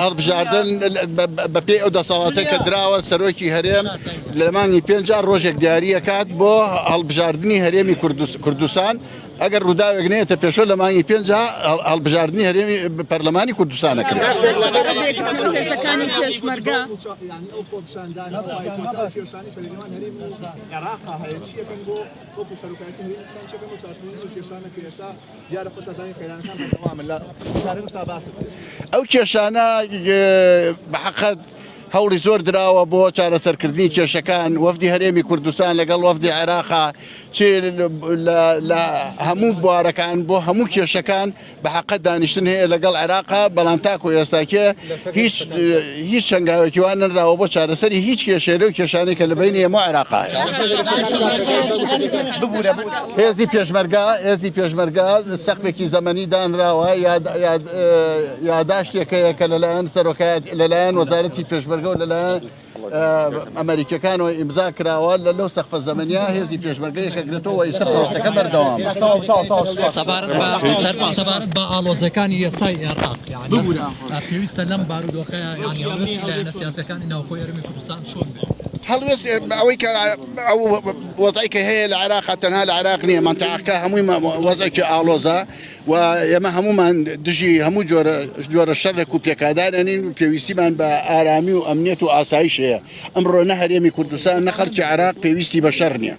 هەڵبژاردن بە پێی ئەو دەسەڵاتە کە دراوە سەرۆکی هەرێم لە مانگی 5 ڕۆژێک دیاریەکات بۆ هەڵبژاردننی هەرێمی کوردستان ئەگەر ڕووداوێک نێتە پێشۆ لە مانگی 5 هەڵبژاردننی هەرێمی پەرلەمانی کوردستانەکرد. ئەو کێشانە بەحەقەت هەوڵی زۆر دراوە بۆ چارەسەرکردنی کێشەکان وەفدی هەرێمی کوردستان لەگەڵ وەفدی عێراقا چێ لە هەموو بوارەکان بۆ هەموو کێشەکان بەحەقەت دانیشتن هەیە لەگەڵ عێراقا بەڵام تاکو ئێستاکێ هیچ شەنگاوێکیوان نەراوە بۆ چارەسەری هیچ کێشێرە و کێشانەی کە لە بینی هەموو عێراقا هێزی پێشمەرگا سەقفێکی زەمەنی دانراوە یاداشتێکەیە کە لەلایەن سەرۆکایەت لەلایەن وەزارەتی پێشمەرگە و لەلایەن ئەمریکەکانەوە ئیمزا کراوە لەو سەقفە زەمەنیە هێزی پێشمەرگەیەکە گرێتەوە ئێستا پرۆژەکە بەردەوام سەبارەت بە ئاڵۆزەکانی ئێستای عێراق پێویستە لەم بارودۆخەیە یانی هەڵوێستی لایەنە سیاسەکانی ناوخۆی هەرێمی کوردستان چۆن بێت؟ هەڵوێست ئەوەی کە ئەو وەزعیکە هەیە لە عێراق تەنها لە عێراق نییە مەنتەقەکە هەمووی وەزعێکی ئاڵۆزە و ئێمە هەمومان دژی هەموو جۆرە شەڕێک و پێکادارێنین و پێویستیمان بە ئارامی و ئەمنیەت و ئاسایش هەیە ئەمڕۆ نە هەرێمی کوردستان نە خەڵکی عێراق پێویستی بە شەڕ نییە.